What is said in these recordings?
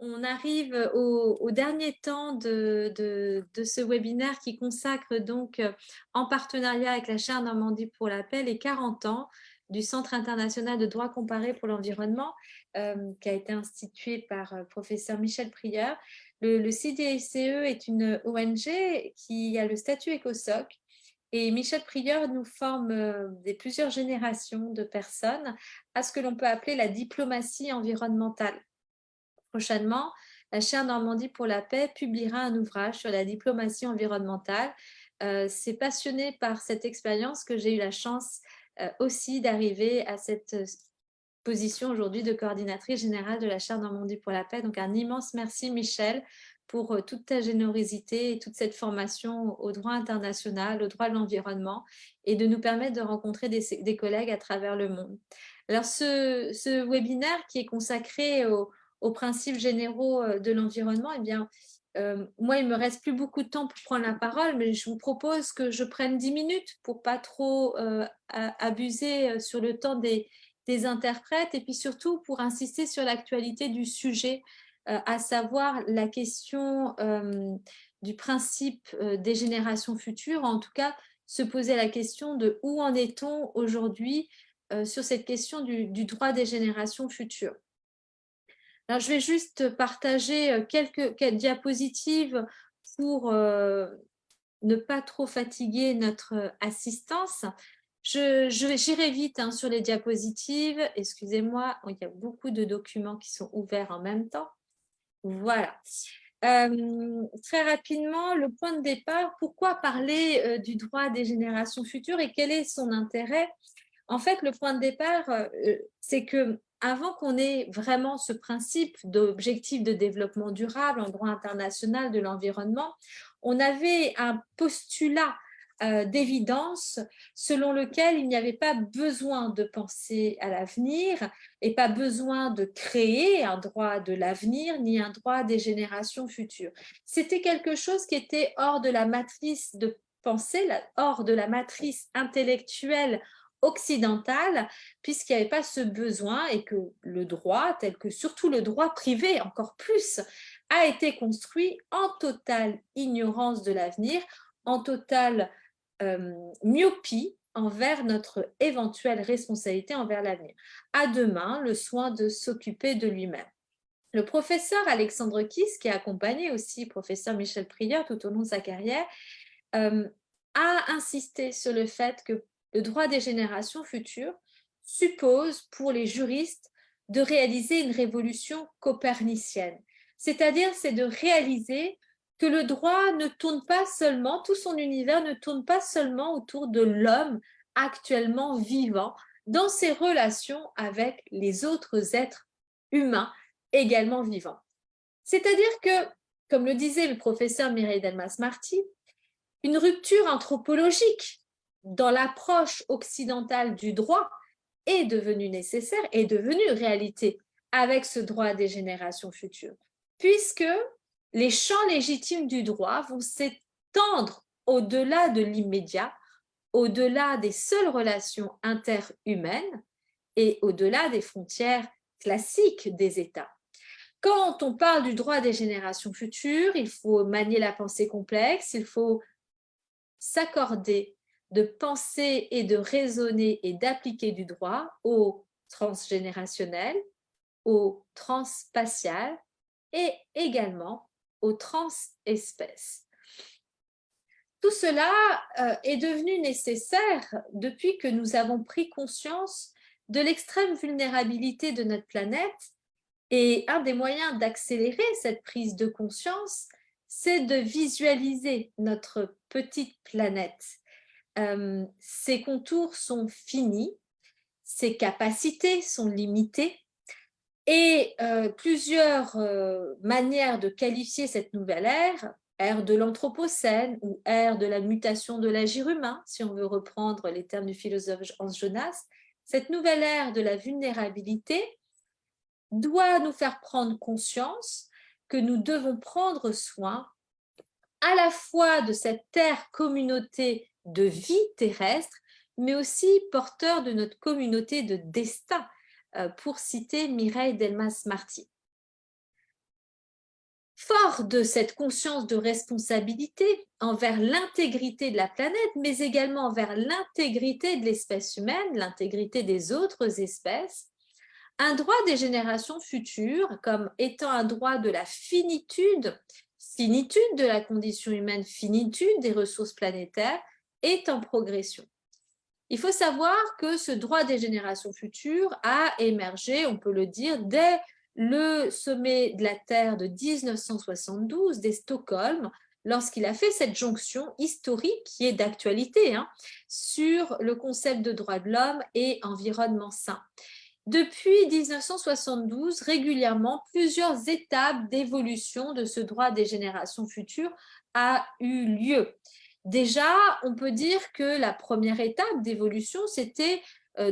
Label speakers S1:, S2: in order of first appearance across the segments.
S1: On arrive au dernier temps de ce webinaire qui consacre donc, en partenariat avec la chaire Normandie pour la paix, les 40 ans du Centre international de droit comparé pour l'environnement, qui a été institué par professeur Michel Prieur. Le CDCE est une ONG qui a le statut ECOSOC et Michel Prieur nous forme plusieurs générations de personnes à ce que l'on peut appeler la diplomatie environnementale. Prochainement, la chaire Normandie pour la paix publiera un ouvrage sur la diplomatie environnementale. C'est passionné par cette expérience que j'ai eu la chance aussi d'arriver à cette position aujourd'hui de coordinatrice générale de la chaire Normandie pour la paix. Donc un immense merci Michel pour toute ta générosité et toute cette formation au droit international, au droit de l'environnement et de nous permettre de rencontrer des collègues à travers le monde. Alors ce webinaire qui est consacré aux principes généraux de l'environnement, eh bien, moi, il me reste plus beaucoup de temps pour prendre la parole, mais je vous propose que je prenne 10 minutes pour pas trop abuser sur le temps des interprètes et puis surtout pour insister sur l'actualité du sujet, à savoir la question du principe des générations futures, en tout cas se poser la question de où en est-on aujourd'hui sur cette question du droit des générations futures. Alors, je vais juste partager quelques diapositives pour ne pas trop fatiguer notre assistance. J'irai vite sur les diapositives. Excusez-moi, il y a beaucoup de documents qui sont ouverts en même temps. Voilà. Très rapidement, le point de départ, pourquoi parler du droit des générations futures et quel est son intérêt? En fait, le point de départ, c'est que avant qu'on ait vraiment ce principe d'objectif de développement durable en droit international de l'environnement, on avait un postulat d'évidence selon lequel il n'y avait pas besoin de penser à l'avenir et pas besoin de créer un droit de l'avenir ni un droit des générations futures. C'était quelque chose qui était hors de la matrice de pensée, hors de la matrice intellectuelle occidentale, puisqu'il n'y avait pas ce besoin et que le droit, tel que surtout le droit privé encore plus, a été construit en totale ignorance de l'avenir, en totale myopie envers notre éventuelle responsabilité envers l'avenir. À demain, le soin de s'occuper de lui-même. Le professeur Alexandre Kiss, qui a accompagné aussi le professeur Michel Prieur tout au long de sa carrière, a insisté sur le fait que le droit des générations futures suppose pour les juristes de réaliser une révolution copernicienne. C'est-à-dire, c'est de réaliser que le droit ne tourne pas seulement, tout son univers ne tourne pas seulement autour de l'homme actuellement vivant dans ses relations avec les autres êtres humains également vivants. C'est-à-dire que, comme le disait le professeur Mireille Delmas-Marty, une rupture anthropologique dans l'approche occidentale du droit est devenue nécessaire, est devenue réalité avec ce droit des générations futures, puisque les champs légitimes du droit vont s'étendre au-delà de l'immédiat, au-delà des seules relations interhumaines et au-delà des frontières classiques des États. Quand on parle du droit des générations futures, il faut manier la pensée complexe, il faut s'accorder de penser et de raisonner et d'appliquer du droit au transgénérationnel, au transspatial et également au transespèces. Tout cela est devenu nécessaire depuis que nous avons pris conscience de l'extrême vulnérabilité de notre planète et un des moyens d'accélérer cette prise de conscience, c'est de visualiser notre petite planète. Ses contours sont finis, ses capacités sont limitées et plusieurs manières de qualifier cette nouvelle ère de l'anthropocène ou ère de la mutation de l'agir humain, si on veut reprendre les termes du philosophe Hans Jonas, cette nouvelle ère de la vulnérabilité doit nous faire prendre conscience que nous devons prendre soin à la fois de cette terre communauté de vie terrestre, mais aussi porteur de notre communauté de destin, pour citer Mireille Delmas-Marty. Fort de cette conscience de responsabilité envers l'intégrité de la planète, mais également envers l'intégrité de l'espèce humaine, l'intégrité des autres espèces, un droit des générations futures, comme étant un droit de la finitude, finitude de la condition humaine, finitude des ressources planétaires, est en progression. Il faut savoir que ce droit des générations futures a émergé, on peut le dire, dès le sommet de la Terre de 1972, dès Stockholm, lorsqu'il a fait cette jonction historique qui est d'actualité sur le concept de droit de l'homme et environnement sain. Depuis 1972, régulièrement, plusieurs étapes d'évolution de ce droit des générations futures a eu lieu. Déjà, on peut dire que la première étape d'évolution, c'était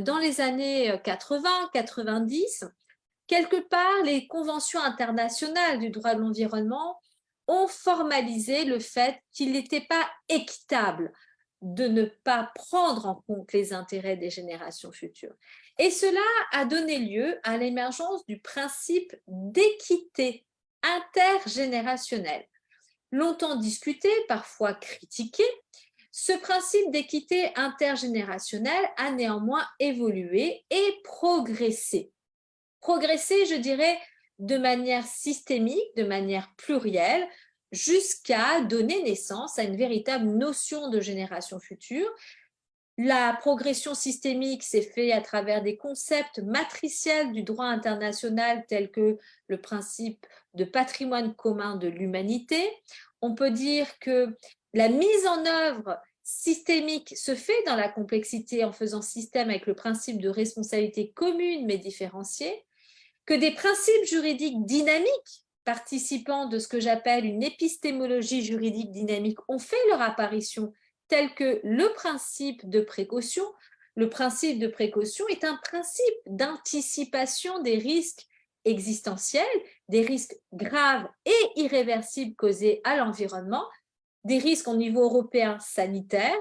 S1: dans les années 80-90. Quelque part, les conventions internationales du droit de l'environnement ont formalisé le fait qu'il n'était pas équitable de ne pas prendre en compte les intérêts des générations futures. Et cela a donné lieu à l'émergence du principe d'équité intergénérationnelle. Longtemps discuté, parfois critiqué, ce principe d'équité intergénérationnelle a néanmoins évolué et progressé. Progressé, je dirais, de manière systémique, de manière plurielle, jusqu'à donner naissance à une véritable notion de génération future. La progression systémique s'est faite à travers des concepts matriciels du droit international tels que le principe de patrimoine commun de l'humanité. On peut dire que la mise en œuvre systémique se fait dans la complexité en faisant système avec le principe de responsabilité commune mais différenciée, que des principes juridiques dynamiques participant de ce que j'appelle une épistémologie juridique dynamique ont fait leur apparition, tels que le principe de précaution. Le principe de précaution est un principe d'anticipation des risques existentiels, des risques graves et irréversibles causés à l'environnement, des risques au niveau européen sanitaire.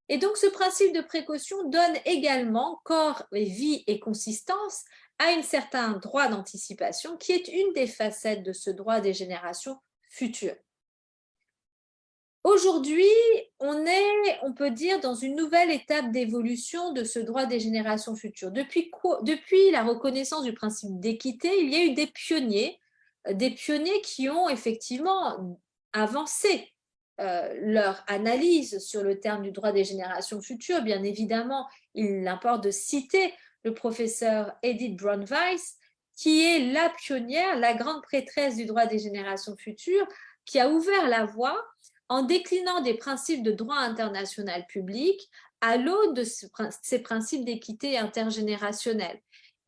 S1: Et donc, ce principe de précaution donne également corps et vie et consistance à un certain droit d'anticipation qui est une des facettes de ce droit des générations futures. Aujourd'hui, on peut dire, dans une nouvelle étape d'évolution de ce droit des générations futures. Depuis la reconnaissance du principe d'équité, il y a eu des pionniers qui ont effectivement avancé leur analyse sur le terme du droit des générations futures. Bien évidemment, il importe de citer le professeur Edith Braun-Weiss, qui est la pionnière, la grande prêtresse du droit des générations futures, qui a ouvert la voie en déclinant des principes de droit international public à l'aune de ces principes d'équité intergénérationnelle.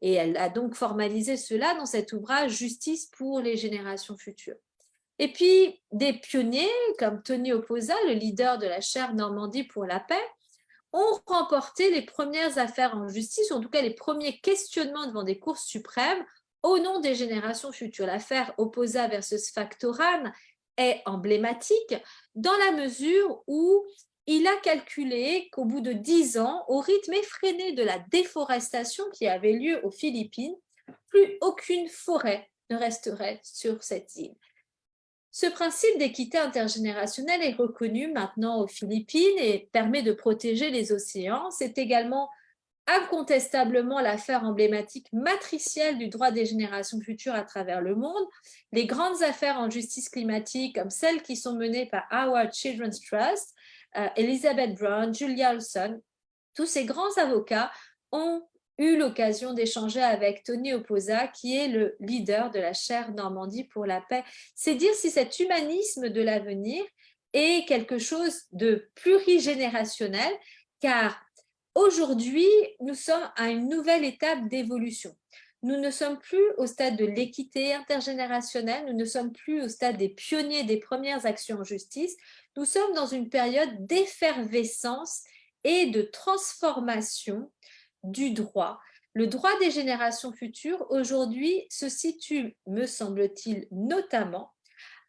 S1: Et elle a donc formalisé cela dans cet ouvrage Justice pour les générations futures. Et puis, des pionniers comme Tony Oposa, le leader de la chaire Normandie pour la paix, ont remporté les premières affaires en justice, ou en tout cas les premiers questionnements devant des cours suprêmes au nom des générations futures. L'affaire Oposa versus Factoram est emblématique dans la mesure où il a calculé qu'au bout de 10 ans, au rythme effréné de la déforestation qui avait lieu aux Philippines, plus aucune forêt ne resterait sur cette île. Ce principe d'équité intergénérationnelle est reconnu maintenant aux Philippines et permet de protéger les océans. C'est également incontestablement l'affaire emblématique matricielle du droit des générations futures à travers le monde. Les grandes affaires en justice climatique, comme celles qui sont menées par Our Children's Trust, Elizabeth Brown, Julia Olson, tous ces grands avocats ont eu l'occasion d'échanger avec Tony Oposa, qui est le leader de la chaire Normandie pour la paix. C'est dire si cet humanisme de l'avenir est quelque chose de plurigénérationnel, car aujourd'hui, nous sommes à une nouvelle étape d'évolution. Nous ne sommes plus au stade de l'équité intergénérationnelle, nous ne sommes plus au stade des pionniers des premières actions en justice, nous sommes dans une période d'effervescence et de transformation du droit. Le droit des générations futures, aujourd'hui, se situe, me semble-t-il, notamment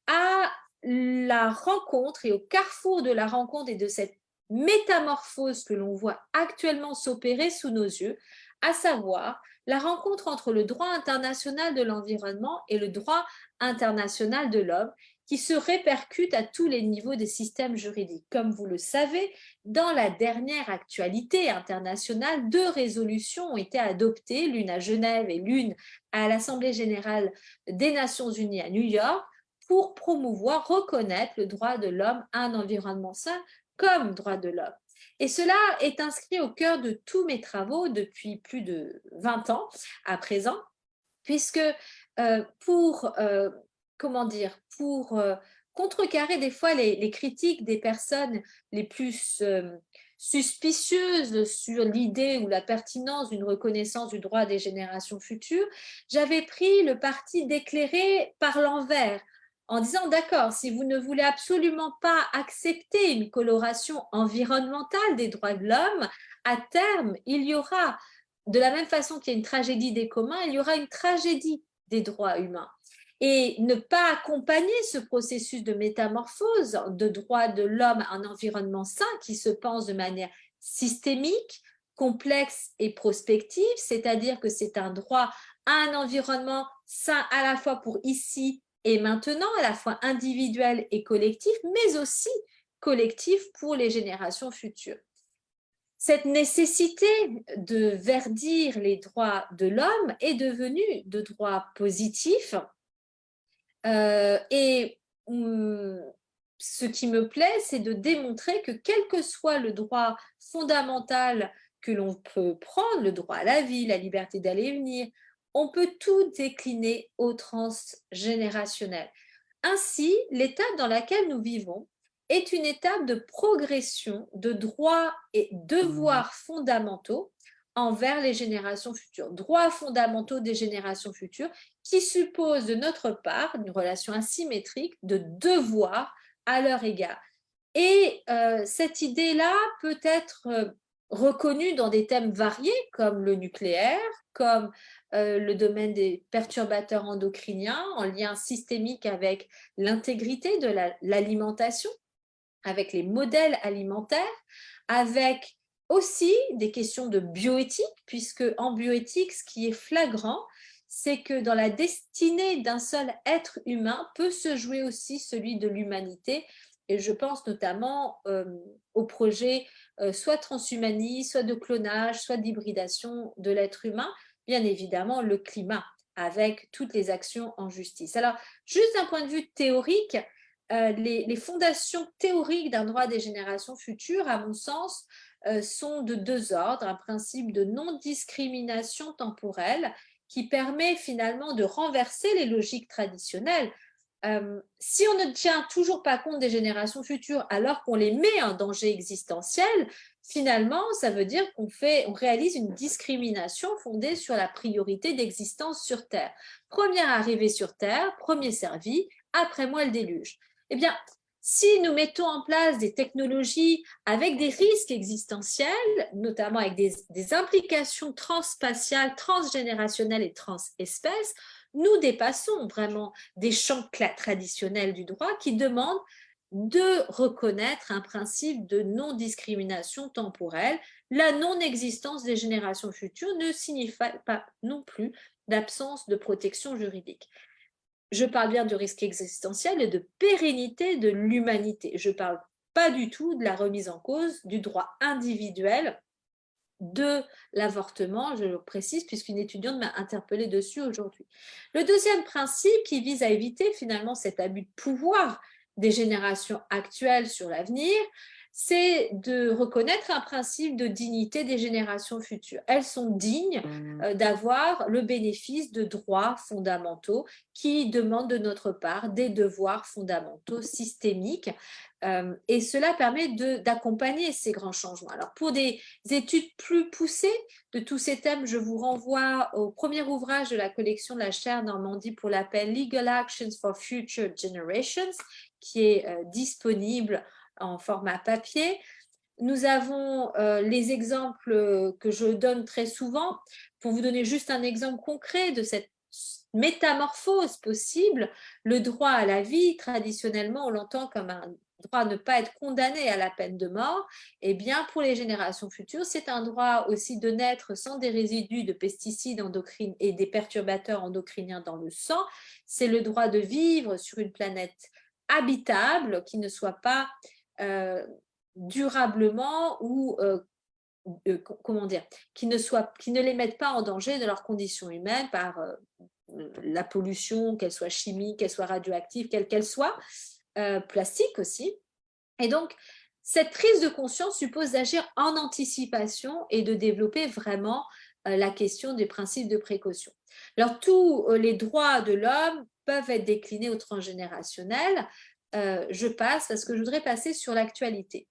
S1: à la rencontre et au carrefour de la rencontre et de cette métamorphose que l'on voit actuellement s'opérer sous nos yeux, à savoir la rencontre entre le droit international de l'environnement et le droit international de l'homme qui se répercute à tous les niveaux des systèmes juridiques. Comme vous le savez, dans la dernière actualité internationale, 2 résolutions ont été adoptées, l'une à Genève et l'une à l'Assemblée générale des Nations unies à New York, pour promouvoir, reconnaître le droit de l'homme à un environnement sain comme droit de l'homme. Et cela est inscrit au cœur de tous mes travaux depuis plus de 20 ans à présent, puisque pour, comment dire, pour contrecarrer des fois les critiques des personnes les plus suspicieuses sur l'idée ou la pertinence d'une reconnaissance du droit des générations futures, j'avais pris le parti d'éclairer par l'envers, en disant, d'accord, si vous ne voulez absolument pas accepter une coloration environnementale des droits de l'homme, à terme, il y aura, de la même façon qu'il y a une tragédie des communs, il y aura une tragédie des droits humains. Et ne pas accompagner ce processus de métamorphose de droit de l'homme à un environnement sain qui se pense de manière systémique, complexe et prospective, c'est-à-dire que c'est un droit à un environnement sain à la fois pour ici et maintenant, à la fois individuel et collectif, mais aussi collectif pour les générations futures. Cette nécessité de verdir les droits de l'homme est devenue de droits positifs et ce qui me plaît, c'est de démontrer que quel que soit le droit fondamental que l'on peut prendre, le droit à la vie, la liberté d'aller et venir, on peut tout décliner au transgénérationnel. Ainsi, l'étape dans laquelle nous vivons est une étape de progression de droits et devoirs fondamentaux envers les générations futures. Droits fondamentaux des générations futures qui supposent de notre part une relation asymétrique de devoirs à leur égard. Et cette idée-là peut être reconnue dans des thèmes variés comme le nucléaire, comme le domaine des perturbateurs endocriniens en lien systémique avec l'intégrité de l'alimentation, avec les modèles alimentaires, avec aussi des questions de bioéthique, puisque en bioéthique, ce qui est flagrant, c'est que dans la destinée d'un seul être humain peut se jouer aussi celui de l'humanité. Et je pense notamment au projet soit transhumanisme, soit de clonage, soit d'hybridation de l'être humain, bien évidemment le climat, avec toutes les actions en justice. Alors, juste d'un point de vue théorique, les fondations théoriques d'un droit des générations futures, à mon sens, sont de 2 ordres. Un principe de non-discrimination temporelle qui permet finalement de renverser les logiques traditionnelles. Si on ne tient toujours pas compte des générations futures alors qu'on les met en danger existentiel, finalement, ça veut dire qu'on réalise une discrimination fondée sur la priorité d'existence sur Terre. Première arrivée sur Terre, premier servi, après moi le déluge. Eh bien, si nous mettons en place des technologies avec des risques existentiels, notamment avec des implications transspatiales, transgénérationnelles et transespèces, nous dépassons vraiment des champs traditionnels du droit qui demandent de reconnaître un principe de non-discrimination temporelle. La non-existence des générations futures ne signifie pas non plus d'absence de protection juridique. Je parle bien de risque existentiel et de pérennité de l'humanité. Je ne parle pas du tout de la remise en cause du droit individuel de l'avortement, je le précise, puisqu'une étudiante m'a interpellée dessus aujourd'hui. Le deuxième principe qui vise à éviter finalement cet abus de pouvoir des générations actuelles sur l'avenir, c'est de reconnaître un principe de dignité des générations futures. Elles sont dignes d'avoir le bénéfice de droits fondamentaux qui demandent de notre part des devoirs fondamentaux systémiques. Et cela permet d'accompagner ces grands changements. Alors, pour des études plus poussées de tous ces thèmes, je vous renvoie au premier ouvrage de la collection de la chaire Normandie pour la paix, Legal Actions for Future Generations, qui est disponible en format papier. Nous avons les exemples que je donne très souvent. Pour vous donner juste un exemple concret de cette métamorphose possible, le droit à la vie, traditionnellement, on l'entend comme un droit à ne pas être condamné à la peine de mort, eh bien, pour les générations futures, c'est un droit aussi de naître sans des résidus de pesticides endocriniens et des perturbateurs endocriniens dans le sang. C'est le droit de vivre sur une planète habitable qui ne soit pas durablement ou comment dire, qui ne les mettent pas en danger de leurs conditions humaines par la pollution, qu'elle soit chimique, qu'elle soit radioactive, quelle qu'elle soit, plastique aussi. Et donc, cette prise de conscience suppose d'agir en anticipation et de développer vraiment la question des principes de précaution. Alors, tous les droits de l'homme peuvent être déclinés au transgénérationnel. Je passe parce que je voudrais passer sur l'actualité.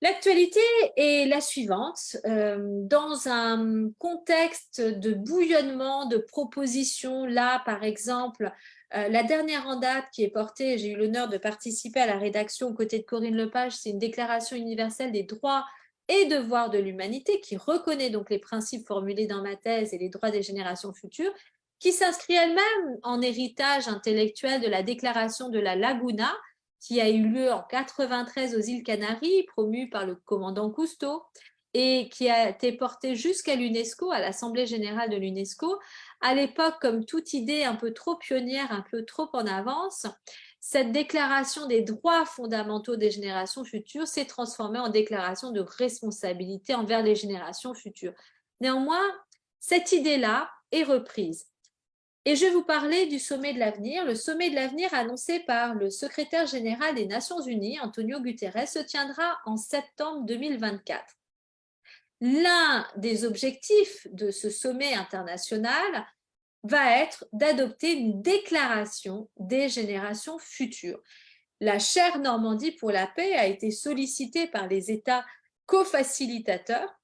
S1: L'actualité est la suivante. Dans un contexte de bouillonnement de propositions, là, par exemple, la dernière en date qui est portée, j'ai eu l'honneur de participer à la rédaction aux côtés de Corinne Lepage, c'est une déclaration universelle des droits et devoirs de l'humanité qui reconnaît donc les principes formulés dans ma thèse et les droits des générations futures, qui s'inscrit elle-même en héritage intellectuel de la déclaration de la Laguna, qui a eu lieu en 93 aux îles Canaries, promue par le commandant Cousteau, et qui a été portée jusqu'à l'UNESCO, à l'Assemblée générale de l'UNESCO. À l'époque, comme toute idée un peu trop pionnière, un peu trop en avance, cette déclaration des droits fondamentaux des générations futures s'est transformée en déclaration de responsabilité envers les générations futures. Néanmoins, cette idée-là est reprise. Et je vais vous parler du sommet de l'avenir. Le sommet de l'avenir annoncé par le secrétaire général des Nations Unies, Antonio Guterres, se tiendra en septembre 2024. L'un des objectifs de ce sommet international va être d'adopter une déclaration des générations futures. La chaire Normandie pour la paix a été sollicitée par les États co-facilitateurs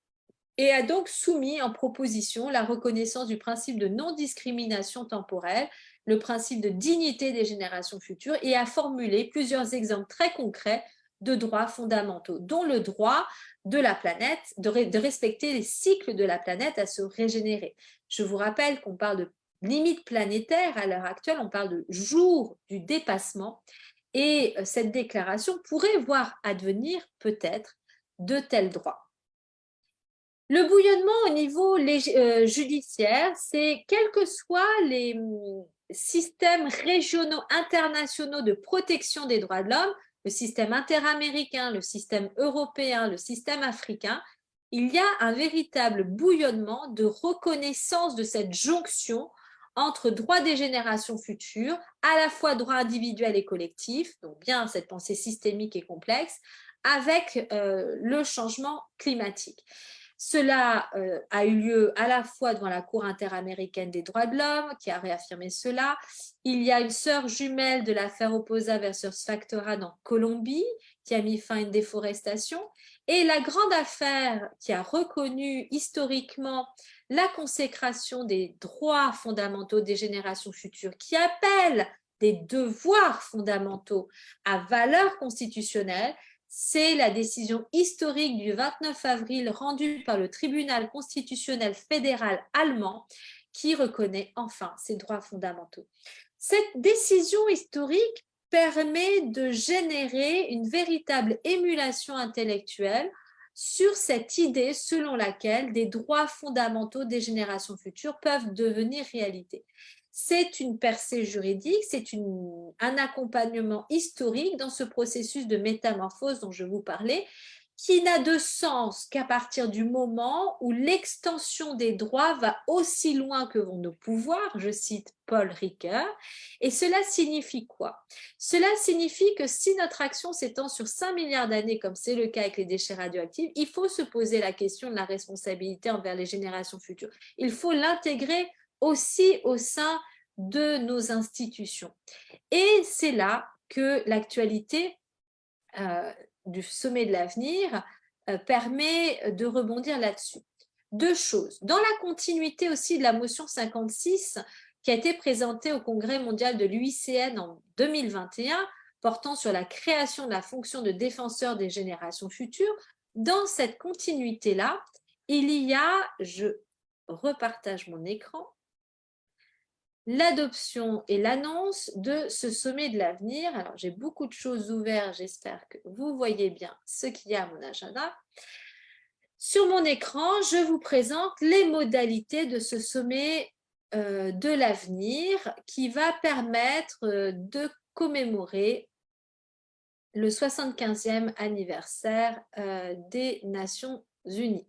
S1: et a donc soumis en proposition la reconnaissance du principe de non-discrimination temporelle, le principe de dignité des générations futures, et a formulé plusieurs exemples très concrets de droits fondamentaux, dont le droit de la planète, de respecter les cycles de la planète à se régénérer. Je vous rappelle qu'on parle de limite planétaire à l'heure actuelle, on parle de jour du dépassement, et cette déclaration pourrait voir advenir peut-être de tels droits. Le bouillonnement au niveau judiciaire, c'est quels que soient les systèmes régionaux, internationaux de protection des droits de l'homme, le système interaméricain, le système européen, le système africain, il y a un véritable bouillonnement de reconnaissance de cette jonction entre droits des générations futures, à la fois droits individuels et collectifs, donc bien cette pensée systémique et complexe, avec le changement climatique. Cela a eu lieu à la fois devant la Cour interaméricaine des droits de l'homme, qui a réaffirmé cela. Il y a une sœur jumelle de l'affaire Opposa versus Factorad en Colombie, qui a mis fin à une déforestation. Et la grande affaire qui a reconnu historiquement la consécration des droits fondamentaux des générations futures, qui appelle des devoirs fondamentaux à valeur constitutionnelle, c'est la décision historique du 29 avril rendue par le tribunal constitutionnel fédéral allemand qui reconnaît enfin ces droits fondamentaux. Cette décision historique permet de générer une véritable émulation intellectuelle sur cette idée selon laquelle des droits fondamentaux des générations futures peuvent devenir réalité. C'est une percée juridique, c'est un accompagnement historique dans ce processus de métamorphose dont je vous parlais, qui n'a de sens qu'à partir du moment où l'extension des droits va aussi loin que vont nos pouvoirs, je cite Paul Ricoeur, et cela signifie quoi? Cela signifie que si notre action s'étend sur 5 milliards d'années, comme c'est le cas avec les déchets radioactifs, il faut se poser la question de la responsabilité envers les générations futures. Il faut l'intégrer aussi au sein de nos institutions. Et c'est là que l'actualité du sommet de l'avenir permet de rebondir là-dessus. Deux choses. Dans la continuité aussi de la motion 56 qui a été présentée au Congrès mondial de l'UICN en 2021, portant sur la création de la fonction de défenseur des générations futures, dans cette continuité-là, il y a, je repartage mon écran, l'adoption et l'annonce de ce sommet de l'avenir. Alors, j'ai beaucoup de choses ouvertes, j'espère que vous voyez bien ce qu'il y a à mon agenda. Sur mon écran, je vous présente les modalités de ce sommet de l'avenir qui va permettre de commémorer le 75e anniversaire des Nations Unies.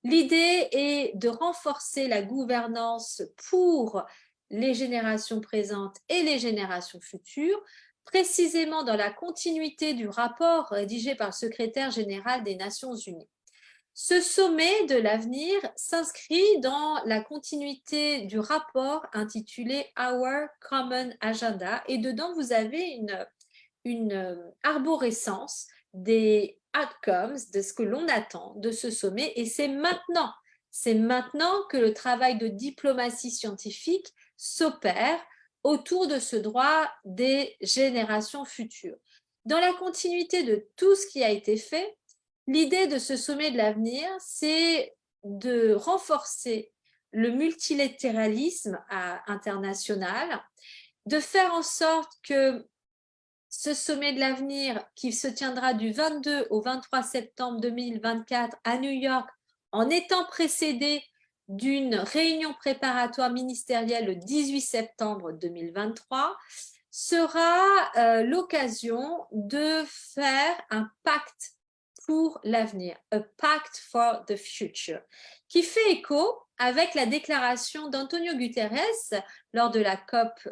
S1: L'idée est de renforcer la gouvernance pour les générations présentes et les générations futures, précisément dans la continuité du rapport rédigé par le secrétaire général des Nations Unies. Ce sommet de l'avenir s'inscrit dans la continuité du rapport intitulé Our Common Agenda et dedans vous avez une arborescence des outcomes, de ce que l'on attend de ce sommet et c'est maintenant que le travail de diplomatie scientifique s'opère autour de ce droit des générations futures. Dans la continuité de tout ce qui a été fait, l'idée de ce sommet de l'avenir, c'est de renforcer le multilatéralisme international, de faire en sorte que ce sommet de l'avenir qui se tiendra du 22 au 23 septembre 2024 à New York, en étant précédé d'une réunion préparatoire ministérielle le 18 septembre 2023, sera l'occasion de faire un pacte pour l'avenir, a pact for the future, qui fait écho avec la déclaration d'Antonio Guterres lors de la COP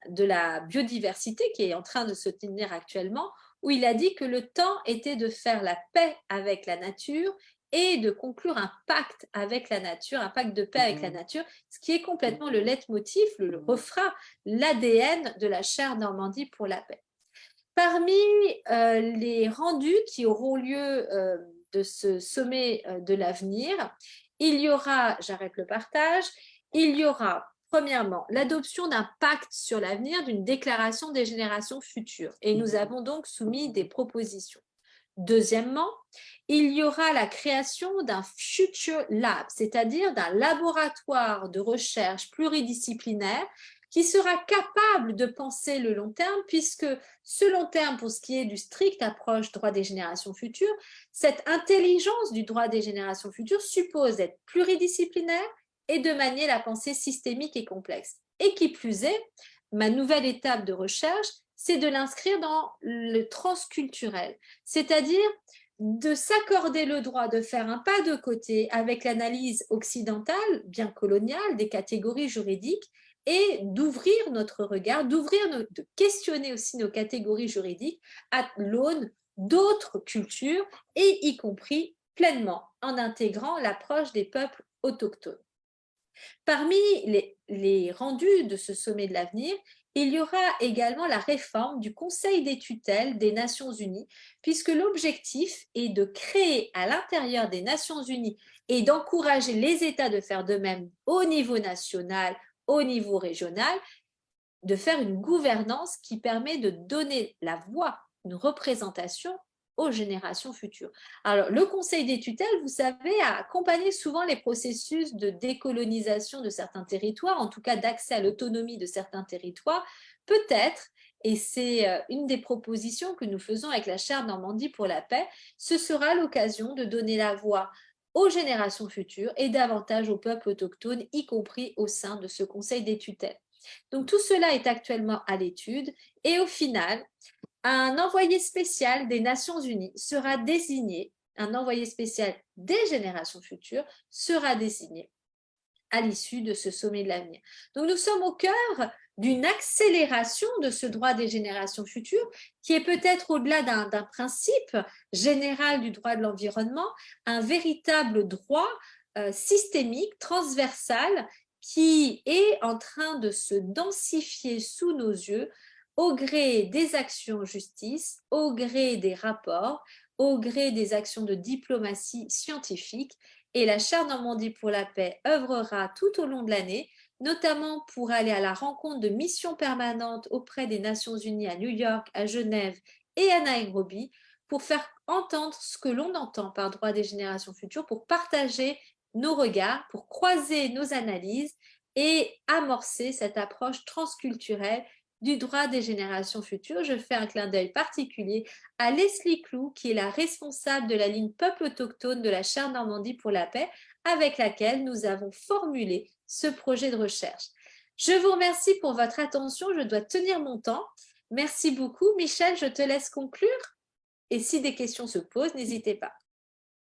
S1: de la biodiversité qui est en train de se tenir actuellement, où il a dit que le temps était de faire la paix avec la nature et de conclure un pacte avec la nature, un pacte de paix avec la nature, ce qui est complètement le leitmotiv, le refrain, l'ADN de la chère Normandie pour la paix. Parmi les rendus qui auront lieu de ce sommet de l'avenir, il y aura, j'arrête le partage, il y aura premièrement l'adoption d'un pacte sur l'avenir, d'une déclaration des générations futures. Et nous avons donc soumis des propositions. Deuxièmement, il y aura la création d'un Future Lab, c'est-à-dire d'un laboratoire de recherche pluridisciplinaire qui sera capable de penser le long terme, puisque ce long terme, pour ce qui est du strict approche droit des générations futures, cette intelligence du droit des générations futures suppose d'être pluridisciplinaire et de manier la pensée systémique et complexe. Et qui plus est, ma nouvelle étape de recherche, c'est de l'inscrire dans le transculturel, c'est-à-dire de s'accorder le droit de faire un pas de côté avec l'analyse occidentale, bien coloniale, des catégories juridiques, et d'ouvrir notre regard, de questionner aussi nos catégories juridiques à l'aune d'autres cultures, et y compris pleinement en intégrant l'approche des peuples autochtones. Parmi les rendus de ce sommet de l'avenir, il y aura également la réforme du Conseil des tutelles des Nations Unies, puisque l'objectif est de créer à l'intérieur des Nations Unies et d'encourager les États de faire de même au niveau national, au niveau régional, de faire une gouvernance qui permet de donner la voix, une représentation aux générations futures. Alors, le Conseil des tutelles, vous savez, a accompagné souvent les processus de décolonisation de certains territoires, en tout cas d'accès à l'autonomie de certains territoires. Peut-être, et c'est une des propositions que nous faisons avec la charte Normandie pour la paix, ce sera l'occasion de donner la voix aux générations futures et davantage aux peuples autochtones, y compris au sein de ce Conseil des tutelles. Donc tout cela est actuellement à l'étude et au final, un envoyé spécial des Nations Unies sera désigné, un envoyé spécial des générations futures sera désigné à l'issue de ce sommet de l'avenir. Donc nous sommes au cœur d'une accélération de ce droit des générations futures qui est peut-être au-delà d'un principe général du droit de l'environnement, un véritable droit systémique, transversal, qui est en train de se densifier sous nos yeux au gré des actions en justice, au gré des rapports, au gré des actions de diplomatie scientifique. Et la Charte Normandie pour la paix œuvrera tout au long de l'année, notamment pour aller à la rencontre de missions permanentes auprès des Nations Unies à New York, à Genève et à Nairobi, pour faire entendre ce que l'on entend par droit des générations futures, pour partager nos regards, pour croiser nos analyses et amorcer cette approche transculturelle du droit des générations futures. Je fais un clin d'œil particulier à Leslie Clou, qui est la responsable de la ligne Peuple autochtone de la Chaire Normandie pour la paix, avec laquelle nous avons formulé ce projet de recherche. Je vous remercie pour votre attention. Je dois tenir mon temps. Merci beaucoup. Michel, je te laisse conclure. Et si des questions se posent, n'hésitez pas.